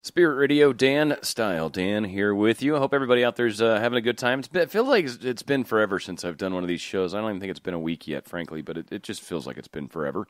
Spirit Radio, Dan Style. Dan here with you. I hope everybody out there's having a good time. It feels like it's been forever since I've done one of these shows. I don't even think it's been a week yet, frankly, but it just feels like it's been forever.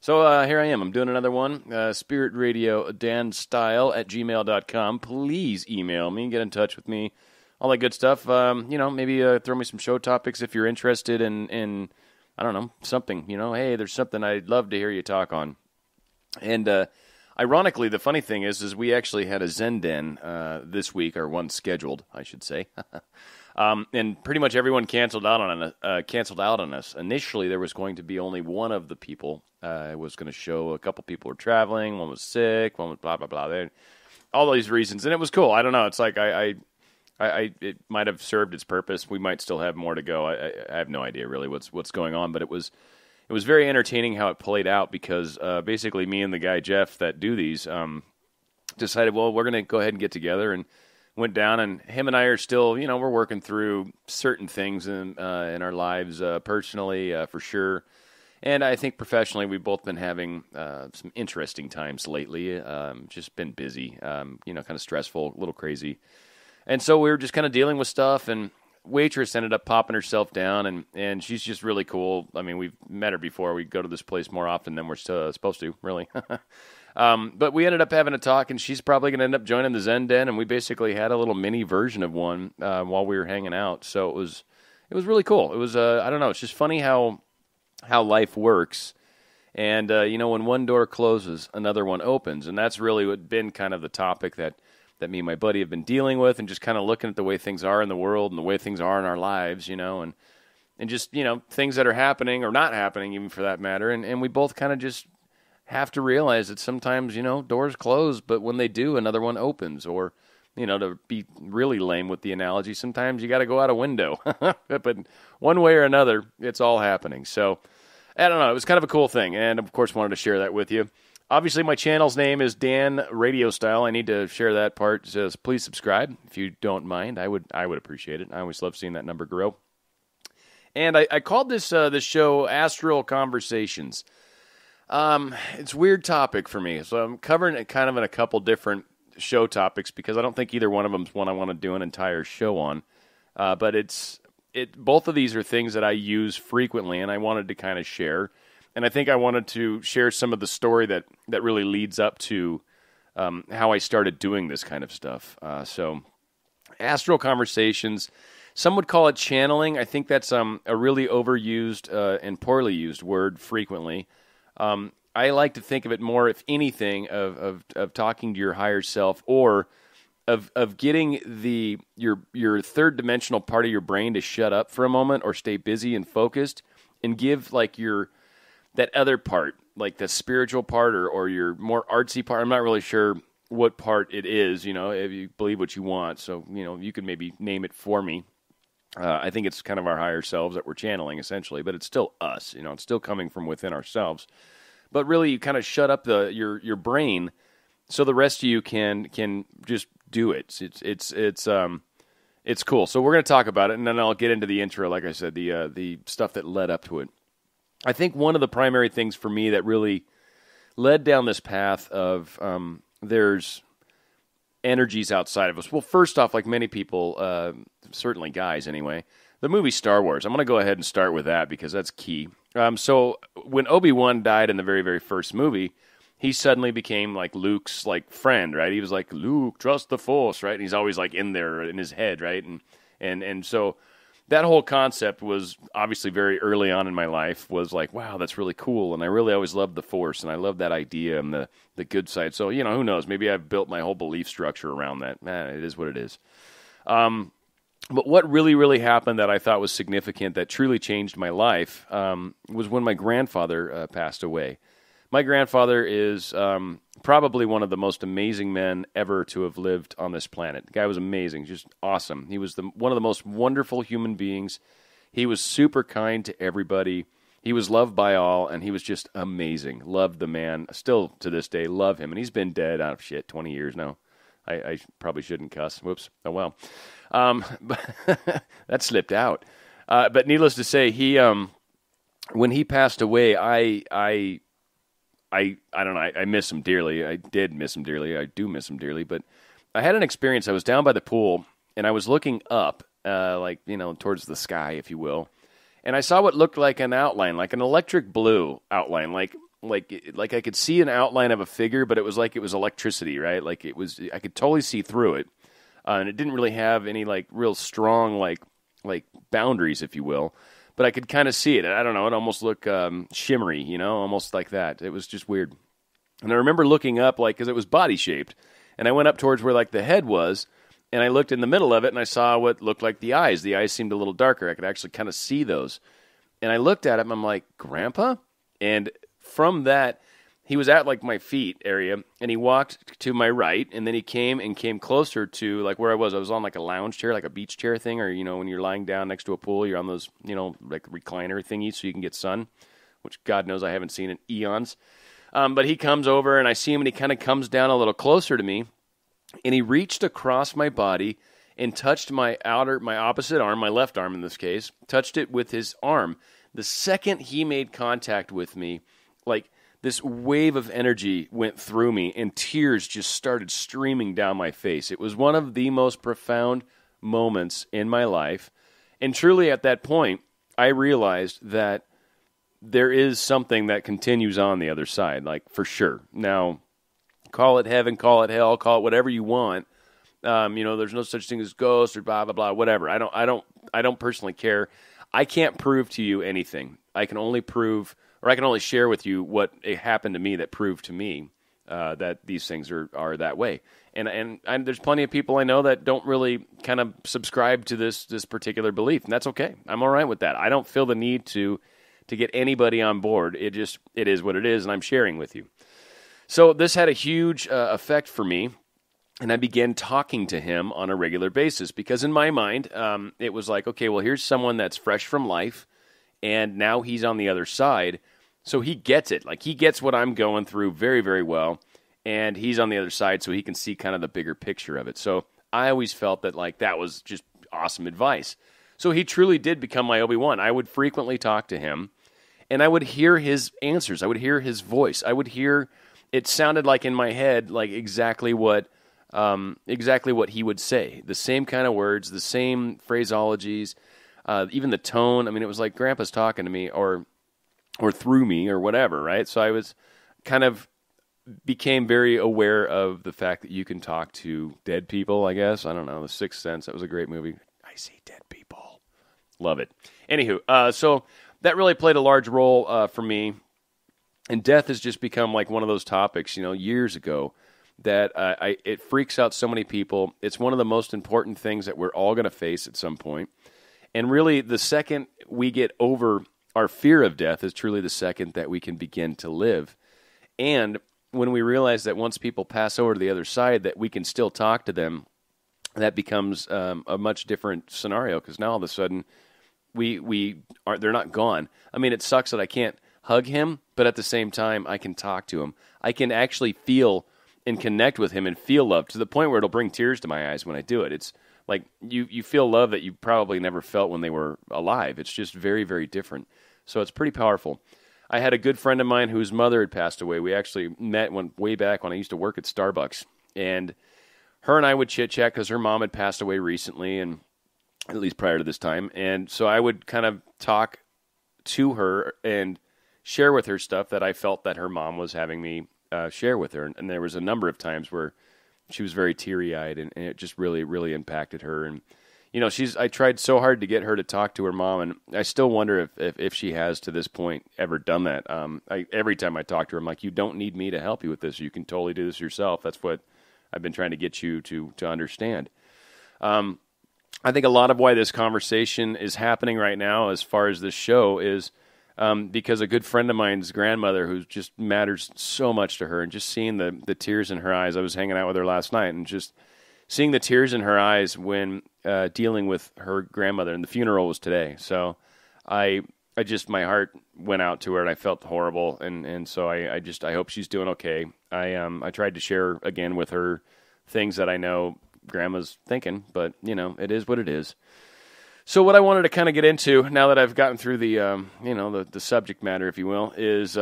So here I am. I'm doing another one. Spirit Radio, Dan Style at gmail.com. Please email me, get in touch with me, all that good stuff. Maybe throw me some show topics if you're interested in I don't know, something. Hey, there's something I'd love to hear you talk on. And ironically, the funny thing is we actually had a Zen Den this week, or one scheduled, I should say. And pretty much everyone canceled out on us. Initially, there was going to be only one of the people was going to show. A couple people were traveling, one was sick, one was blah blah blah. All these reasons, and it was cool. I don't know. It's like it might have served its purpose. We might still have more to go. I have no idea really what's going on, but it was very entertaining how it played out because basically me and the guy Jeff that do these decided, well, we're going to go ahead and get together, and went down, and him and I are still, we're working through certain things in our lives personally, for sure. And I think professionally we've both been having some interesting times lately. Just been busy, kind of stressful, a little crazy. And so we were just kind of dealing with stuff, and waitress ended up popping herself down, and she's just really cool. I mean, we've met her before. We go to this place more often than we're supposed to, really. But we ended up having a talk, and she's probably going to end up joining the Zen Den, and we basically had a little mini version of one while we were hanging out. So it was really cool. It was I don't know. It's just funny how life works, and when one door closes, another one opens, and that's really been kind of the topic that me and my buddy have been dealing with, and just kind of looking at the way things are in the world and the way things are in our lives, and just, things that are happening or not happening even for that matter. And we both kind of just have to realize that sometimes, doors close, but when they do, another one opens. Or, to be really lame with the analogy, sometimes you got to go out a window. But one way or another, it's all happening. So, I don't know. It was kind of a cool thing. And, of course, wanted to share that with you. Obviously, my channel's name is Dan Radio Style. I need to share that part. It says, please subscribe if you don't mind. I would appreciate it. I always love seeing that number grow. And I called this show Astral Conversations. It's a weird topic for me, so I'm covering it kind of in a couple different show topics because I don't think either one of them is one I want to do an entire show on. But both of these are things that I use frequently, and I wanted to kind of share. And I think I wanted to share some of the story that really leads up to how I started doing this kind of stuff. So, Astral Conversations, some would call it channeling. I think that's a really overused and poorly used word frequently. I like to think of it more, if anything, of talking to your higher self, or of getting your third dimensional part of your brain to shut up for a moment or stay busy and focused, and give like that other part, like the spiritual part or your more artsy part. I'm not really sure what part it is, if you believe what you want. So, you can maybe name it for me. I think it's kind of our higher selves that we're channeling, essentially, but it's still us. It's still coming from within ourselves. But really, you kind of shut up your brain so the rest of you can just do it. It's cool. So we're going to talk about it, and then I'll get into the intro, like I said, the stuff that led up to it. I think one of the primary things for me that really led down this path of there's energies outside of us. Well, first off, like many people, certainly guys anyway, the movie Star Wars. I'm going to go ahead and start with that because that's key. So when Obi-Wan died in the very, very first movie, he suddenly became like Luke's like friend, right? He was like, Luke, trust the Force, right? And he's always like in there in his head, right? And so that whole concept was obviously very early on in my life, was like, wow, that's really cool. And I really always loved the Force, and I love that idea and the good side. So, who knows? Maybe I've built my whole belief structure around that. It is what it is. But what really, really happened that I thought was significant, that truly changed my life, was when my grandfather passed away. My grandfather is probably one of the most amazing men ever to have lived on this planet. The guy was amazing, just awesome. He was one of the most wonderful human beings. He was super kind to everybody. He was loved by all, and he was just amazing. Loved the man. Still, to this day, love him. And he's been dead, 20 years now. I probably shouldn't cuss. Whoops. Oh, well. But that slipped out. But needless to say, he when he passed away, I I don't know. I miss him dearly. I did miss him dearly. I do miss him dearly. But I had an experience. I was down by the pool, and I was looking up, towards the sky, if you will, and I saw what looked like an outline, like an electric blue outline, like I could see an outline of a figure, but it was like it was electricity, right? Like it was, I could totally see through it, and it didn't really have any like real strong like boundaries, if you will. But I could kind of see it. I don't know. It almost looked shimmery, almost like that. It was just weird. And I remember looking up, because it was body-shaped. And I went up towards where, the head was, and I looked in the middle of it, and I saw what looked like the eyes. The eyes seemed a little darker. I could actually kind of see those. And I looked at him, I'm like, Grandpa? And from that, he was at, my feet area, and he walked to my right, and then he came closer to, where I was. I was on, a lounge chair, like a beach chair thing, or, when you're lying down next to a pool, you're on those, recliner thingies so you can get sun, which God knows I haven't seen in eons. But he comes over, and I see him, and he kind of comes down a little closer to me, and he reached across my body and touched my opposite arm, my left arm in this case, touched it with his arm. The second he made contact with me, this wave of energy went through me, and tears just started streaming down my face. It was one of the most profound moments in my life. And truly at that point, I realized that there is something that continues on the other side, for sure. Now, call it heaven, call it hell, call it whatever you want. There's no such thing as ghosts or blah, blah, blah, whatever. I don't personally care. I can't prove to you anything. I can only share with you what happened to me that proved to me that these things are that way. And there's plenty of people I know that don't really kind of subscribe to this particular belief, and that's okay. I'm all right with that. I don't feel the need to get anybody on board. It is what it is, and I'm sharing with you. So this had a huge effect for me, and I began talking to him on a regular basis because in my mind, it was like, okay, well, here's someone that's fresh from life, and now he's on the other side. So he gets it. He gets what I'm going through very, very well, and he's on the other side, so he can see kind of the bigger picture of it. So I always felt that, that was just awesome advice. So he truly did become my Obi-Wan. I would frequently talk to him, and I would hear his answers. I would hear his voice. I would hear, it sounded like in my head, exactly what he would say. The same kind of words, the same phraseologies, even the tone. I mean, it was like Grandpa's talking to me, or through me, or whatever, right? So I was became very aware of the fact that you can talk to dead people, I guess. I don't know, The Sixth Sense, that was a great movie. I see dead people. Love it. Anywho, so that really played a large role for me, and death has just become one of those topics, years ago, that it freaks out so many people. It's one of the most important things that we're all going to face at some point. And really, the second we get over our fear of death is truly the second that we can begin to live. And when we realize that once people pass over to the other side, that we can still talk to them, that becomes a much different scenario, because now all of a sudden they're not gone. I mean, it sucks that I can't hug him, but at the same time, I can talk to him. I can actually feel and connect with him and feel love to the point where it'll bring tears to my eyes when I do it. It's like you feel love that you probably never felt when they were alive. It's just very, very different. So it's pretty powerful. I had a good friend of mine whose mother had passed away. We actually met way back when I used to work at Starbucks. And her and I would chit-chat because her mom had passed away recently, and at least prior to this time. And so I would kind of talk to her and share with her stuff that I felt that her mom was having me share with her. And there was a number of times where she was very teary-eyed, and it just really, really impacted her. And I tried so hard to get her to talk to her mom, and I still wonder if she has to this point ever done that. Every time I talk to her, I'm like, you don't need me to help you with this. You can totally do this yourself. That's what I've been trying to get you to understand. I think a lot of why this conversation is happening right now as far as this show is because a good friend of mine's grandmother, who just matters so much to her, and just seeing the tears in her eyes. I was hanging out with her last night, and just seeing the tears in her eyes when dealing with her grandmother, and the funeral was today. So my heart went out to her, and I felt horrible, and so I hope she's doing okay. I tried to share again with her things that I know Grandma's thinking, but it is what it is. So what I wanted to kind of get into now that I've gotten through the the subject matter, if you will, is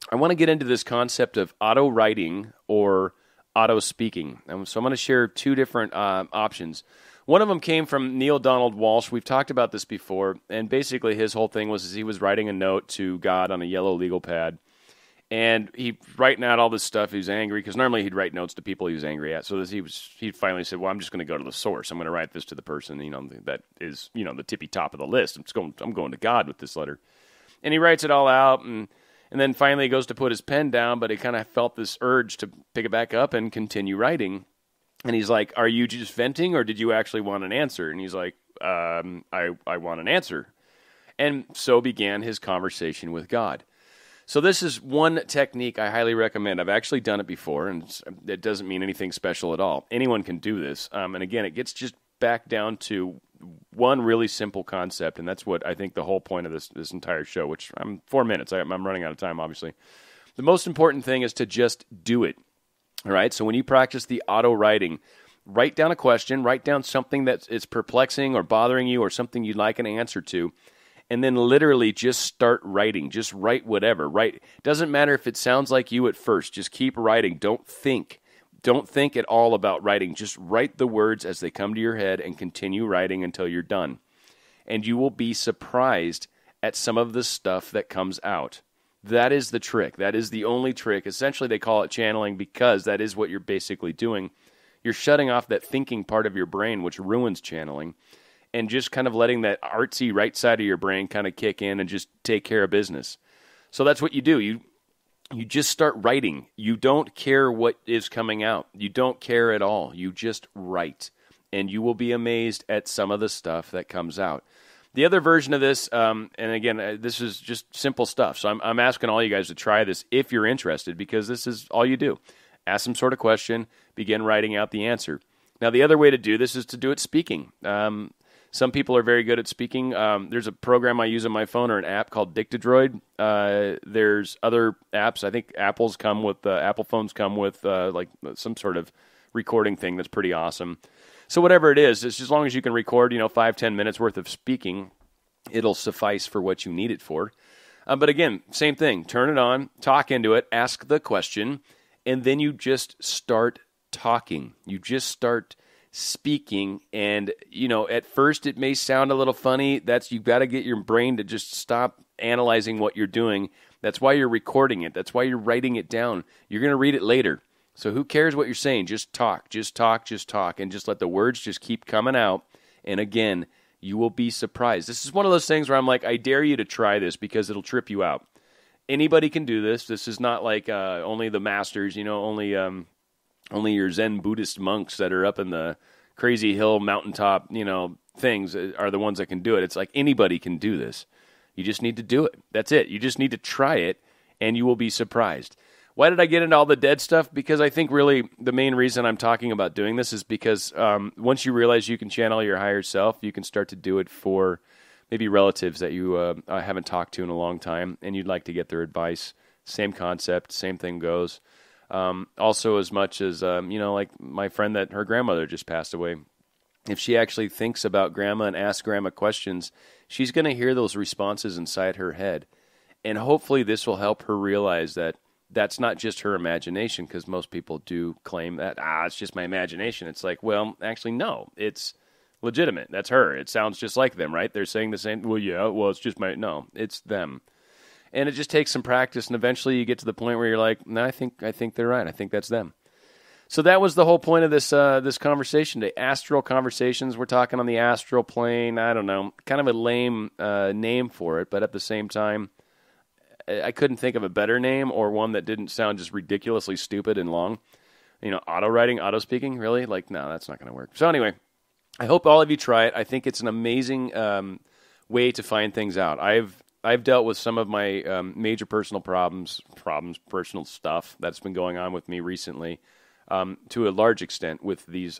I want to get into this concept of auto writing or auto speaking. So I'm going to share two different options. One of them came from Neil Donald Walsh. We've talked about this before, and basically his whole thing was he was writing a note to God on a yellow legal pad, and he's writing out all this stuff. He was angry because normally he'd write notes to people he was angry at. So he finally said, "Well, I'm just going to go to the source. I'm going to write this to the person that is the tippy top of the list. I'm going to God with this letter." And he writes it all out, and then finally he goes to put his pen down, but he kind of felt this urge to pick it back up and continue writing. And he's like, "Are you just venting, or did you actually want an answer?" And he's like, I want an answer." And so began his conversation with God. So this is one technique I highly recommend. I've actually done it before, and it doesn't mean anything special at all. Anyone can do this. And again, it gets just back down to one really simple concept, and that's what I think the whole point of this entire show, which I'm 4 minutes. I'm running out of time, obviously. The most important thing is to just do it. All right? So when you practice the auto writing, write down a question, write down something that is perplexing or bothering you or something you'd like an answer to, and then literally just start writing. Just write whatever. Write. Doesn't matter if it sounds like you at first. Just keep writing. Don't think. Don't think at all about writing. Just write the words as they come to your head and continue writing until you're done. And you will be surprised at some of the stuff that comes out. That is the trick. That is the only trick. Essentially, they call it channeling because that is what you're basically doing. You're shutting off that thinking part of your brain, which ruins channeling, and just kind of letting that artsy right side of your brain kind of kick in and just take care of business. So that's what you do. You just start writing. You don't care what is coming out. You don't care at all. You just write, and you will be amazed at some of the stuff that comes out. The other version of this, and again, this is just simple stuff. So I'm asking all you guys to try this if you're interested, because this is all you do. Ask some sort of question, begin writing out the answer. Now, the other way to do this is to do it speaking. Some people are very good at speaking. There's a program I use on my phone or an app called Dictadroid. There's other apps. I think Apple phones come with like some sort of recording thing that's pretty awesome. So whatever it is, as long as you can record, 5-10 minutes worth of speaking, it'll suffice for what you need it for. But again, same thing. Turn it on, talk into it, ask the question, and then you just start talking. You just start speaking, and at first it may sound a little funny. You've got to get your brain to just stop analyzing what you're doing. That's why you're recording it. That's why you're writing it down. You're going to read it later. So who cares what you're saying? Just talk, and just let the words just keep coming out. And again, you will be surprised. This is one of those things where I'm like, I dare you to try this because it'll trip you out. Anybody can do this. This is not like only the masters, only your Zen Buddhist monks that are up in the crazy hill mountaintop, things are the ones that can do it. It's like anybody can do this. You just need to do it. That's it. You just need to try it, and you will be surprised. Why did I get into all the dead stuff? Because I think really the main reason I'm talking about doing this is because once you realize you can channel your higher self, you can start to do it for maybe relatives that you haven't talked to in a long time, and you'd like to get their advice. Same concept, same thing goes. Also, as much as, like my friend that her grandmother just passed away, if she actually thinks about grandma and asks grandma questions, she's going to hear those responses inside her head. And hopefully this will help her realize that that's not just her imagination, because most people do claim that, it's just my imagination. It's like, well, actually, no, it's legitimate. That's her. It sounds just like them, right? They're saying the same, it's just no, it's them. And it just takes some practice, and eventually you get to the point where you're like, no, I think they're right. I think that's them. So that was the whole point of this conversation today. Astral Conversations. We're talking on the astral plane. I don't know, kind of a lame name for it, but at the same time, I couldn't think of a better name or one that didn't sound just ridiculously stupid and long. Auto writing, auto speaking, really? Like, no, that's not going to work. So anyway, I hope all of you try it. I think it's an amazing way to find things out. I've dealt with some of my major personal problems, personal stuff that's been going on with me recently, to a large extent with these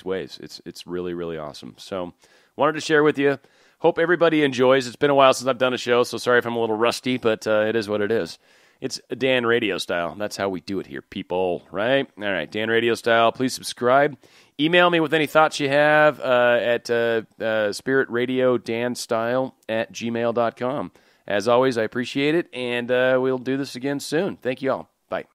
ways. It's really, really awesome. So wanted to share with you. Hope everybody enjoys. It's been a while since I've done a show, so sorry if I'm a little rusty, but it is what it is. It's Dan Radio style. That's how we do it here, people, right? All right, Dan Radio style. Please subscribe. Email me with any thoughts you have at spiritradiodanstyle@gmail.com. As always, I appreciate it, and we'll do this again soon. Thank you all. Bye.